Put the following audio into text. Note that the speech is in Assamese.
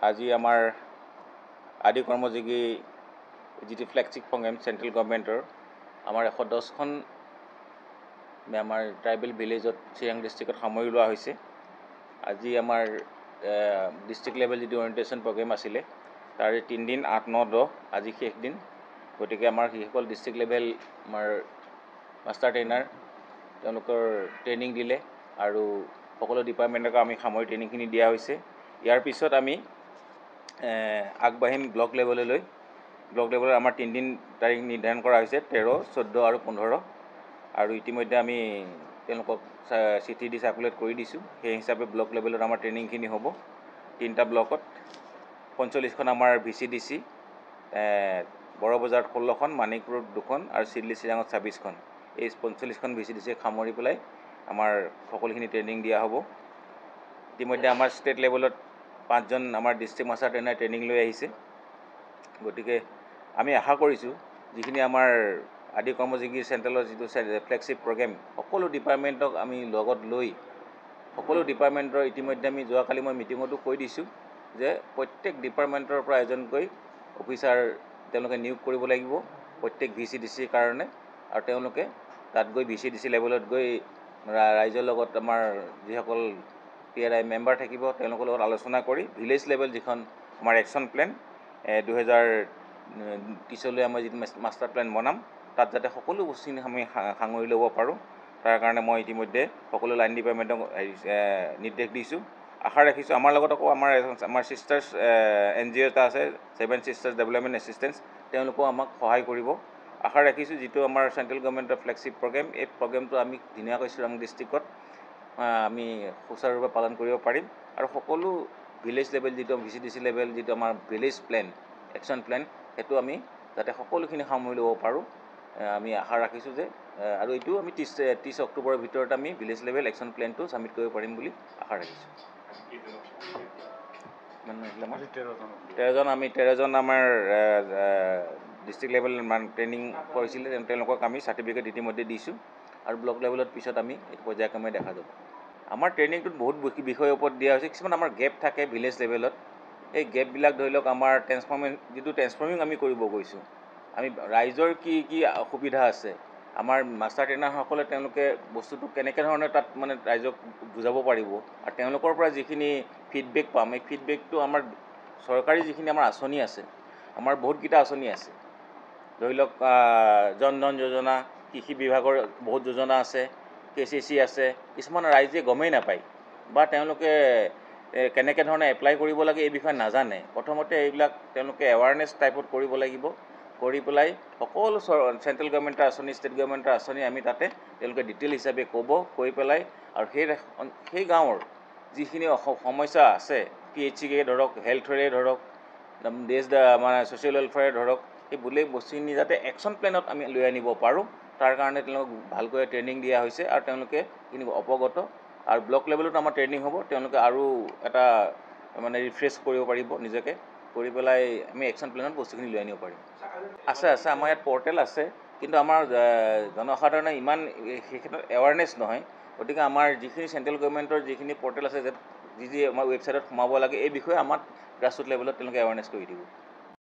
আজি আমাৰ আদি কৰ্মযোগী যিটো ফ্লেগশ্বিপ প্ৰগ্ৰেম চেণ্ট্ৰেল গভৰ্ণমেণ্টৰ আমাৰ 110খন আমাৰ ট্ৰাইবেল ভিলেজত চিৰাং ডিষ্ট্ৰিক্টত সামৰি লোৱা হৈছে। আজি আমাৰ ডিষ্ট্ৰিক্ট লেভেল যিটো অৰিয়েণ্টেশ্যন প্ৰগ্ৰেম আছিলে তাৰে 3 দিন 8, 9, 10 আজি শেষ দিন। গতিকে আমাৰ যিসকল ডিষ্ট্ৰিক্ট লেভেল আমাৰ মাষ্টাৰ ট্ৰেইনাৰ তেওঁলোকৰ ট্ৰেইনিং দিলে আৰু সকলো ডিপাৰ্টমেণ্টক আমি সামৰি ট্ৰেইনিংখিনি দিয়া হৈছে। ইয়াৰ পিছত আমি আগবাঢ়িম ব্লক লেভেললৈ। ব্লক লেভেলত আমাৰ 3 দিন তাৰিখ নিৰ্ধাৰণ কৰা হৈছে, 13, 14 আৰু 15। আৰু ইতিমধ্যে আমি তেওঁলোকক চিঠি দি চাৰ্কুলেট কৰি দিছোঁ। সেই হিচাপে ব্লক লেভেলত আমাৰ ট্ৰেইনিংখিনি হ'ব। 3টা ব্লকত 45খন আমাৰ VCDC, বড়বজাৰত 16খন, মানিকপুৰত 2খন আৰু চিডলি চিৰাঙত 26খন। এই 45খন VCDCক সামৰি পেলাই আমাৰ সকলোখিনি ট্ৰেইনিং দিয়া হ'ব। ইতিমধ্যে আমাৰ ষ্টেট লেভেলত 5জন আমাৰ ডিষ্ট্ৰিক্ট মাষ্টাৰ ট্ৰেইনাৰ ট্ৰেইনিং লৈ আহিছে। গতিকে আমি আশা কৰিছোঁ যিখিনি আমাৰ আদি কৰ্মযোগী চেণ্ট্ৰেলৰ যিটো ফ্লেগশ্বিপ প্ৰগ্ৰেম সকলো ডিপাৰ্টমেণ্টক আমি লগত লৈ সকলো ডিপাৰ্টমেণ্টৰ ইতিমধ্যে আমি যোৱাকালি মই মিটিঙতো কৈ দিছোঁ যে প্ৰত্যেক ডিপাৰ্টমেণ্টৰ পৰা এজনকৈ অফিচাৰ তেওঁলোকে নিয়োগ কৰিব লাগিব প্ৰত্যেক VCDCৰ কাৰণে। আৰু তেওঁলোকে তাত গৈ VCDC লেভেলত গৈ ৰাইজৰ লগত আমাৰ যিসকল PRI মেম্বাৰ থাকিব তেওঁলোকৰ লগত আলোচনা কৰি ভিলেজ লেভেল যিখন আমাৰ একশ্যন প্লেন 2030লৈ আমাৰ যিটো মাষ্টাৰ প্লেন বনাম তাত যাতে সকলো বস্তুখিনি আমি সাঙুৰি ল'ব পাৰোঁ তাৰ কাৰণে মই ইতিমধ্যে সকলো লাইন ডিপাৰ্টমেণ্টক নিৰ্দেশ দিছোঁ। আশা ৰাখিছোঁ আমাৰ লগত আকৌ আমাৰ ছিষ্টাৰ্ছ NGO এটা আছে, 7 Sisters Development Assistance, তেওঁলোকেও আমাক সহায় কৰিব। আশা ৰাখিছোঁ যিটো আমাৰ চেণ্ট্ৰেল গভৰ্ণমেণ্টৰ ফ্লেগশ্বিপ প্ৰগ্ৰেম এই প্ৰগ্ৰেমটো আমি ধুনীয়াকৈ চিৰাং ডিষ্ট্ৰিক্টত আমি সুচাৰুৰূপে পালন কৰিব পাৰিম। আৰু সকলো ভিলেজ লেভেল যিটো VCDC লেভেল যিটো আমাৰ ভিলেজ প্লেন একশ্যন প্লেন সেইটো আমি যাতে সকলোখিনি সামৰি ল'ব পাৰোঁ আমি আশা ৰাখিছোঁ যে আৰু এইটো আমি 30 অক্টোবৰৰ ভিতৰত আমি ভিলেজ লেভেল একশ্যন প্লেনটো ছাবমিট কৰিব পাৰিম বুলি আশা ৰাখিছোঁ। 13জন আমাৰ ডিষ্ট্ৰিক্ট লেভেল ট্ৰেইনিং কৰিছিলে তেওঁলোকক আমি চাৰ্টিফিকেট ইতিমধ্যে দিছোঁ আৰু ব্লক লেভেলত পিছত আমি এইটো পৰ্যায়ক্ৰমে দেখা যাব। আমাৰ ট্ৰেইনিংটোত বহুত বিষয়ৰ ওপৰত দিয়া হৈছে। কিছুমান আমাৰ গেপ থাকে ভিলেজ লেভেলত। এই গেপবিলাক ধৰি লওক আমাৰ ট্ৰেন্সফৰ্মিং আমি কৰিব গৈছোঁ। আমি ৰাইজৰ কি কি অসুবিধা আছে আমাৰ মাষ্টাৰ ট্ৰেইনাৰসকলে তেওঁলোকে বস্তুটো কেনেকৈ ধৰণে তাত মানে ৰাইজক বুজাব পাৰিব আৰু তেওঁলোকৰ পৰা যিখিনি ফিডবেক পাম এই ফিডবেকটো আমাৰ চৰকাৰী যিখিনি আমাৰ আঁচনি আছে আমাৰ বহুতকেইটা আঁচনি আছে। ধৰি লওক জন ধন যোজনা, কৃষি বিভাগৰ বহুত যোজনা আছে, KCC আছে, কিছুমান ৰাইজে গমেই নাপায় বা তেওঁলোকে কেনেকৈ ধৰণে এপ্লাই কৰিব লাগে এই বিষয়ে নাজানে। প্ৰথমতে এইবিলাক তেওঁলোকে এৱাৰনেছ টাইপত কৰিব লাগিব, কৰি পেলাই সকলো চেণ্ট্ৰেল গভৰ্ণমেণ্টৰ আঁচনি ষ্টেট গভৰ্ণমেণ্টৰ আঁচনি আমি তাতে তেওঁলোকে ডিটেইল হিচাপে ক'ব, কৈ পেলাই আৰু সেই গাঁৱৰ যিখিনি সমস্যা আছে PHCকে ধৰক, হেল্থৰে ধৰক, মানে ছ'চিয়েল ৱেলফেয়াৰে ধৰক, এই বোলে বস্তুখিনি যাতে একশ্যন প্লেনত আমি লৈ আনিব পাৰোঁ তাৰ কাৰণে তেওঁলোকক ভালকৈ ট্ৰেইনিং দিয়া হৈছে আৰু তেওঁলোকে সেইখিনি অৱগত। আৰু ব্লক লেভেলত আমাৰ ট্ৰেইনিং হ'ব, তেওঁলোকে আৰু এটা মানে ৰিফ্ৰেছ কৰিব পাৰিব নিজকে, কৰি পেলাই আমি একশ্যন প্লেনত বস্তুখিনি লৈ আনিব পাৰিম। আছে আমাৰ ইয়াত পৰ্টেল আছে, কিন্তু আমাৰ জনসাধাৰণে ইমান সেই ক্ষেত্ৰত এৱাৰনেছ নহয়। গতিকে আমাৰ যিখিনি চেণ্ট্ৰেল গভৰ্ণমেণ্টৰ যিখিনি পৰ্টেল আছে যি আমাৰ ৱেবছাইটত সোমাব লাগে এই বিষয়ে আমাক গ্ৰাছৰুট লেভেলত তেওঁলোকে এৱাৰনেছ কৰি দিব।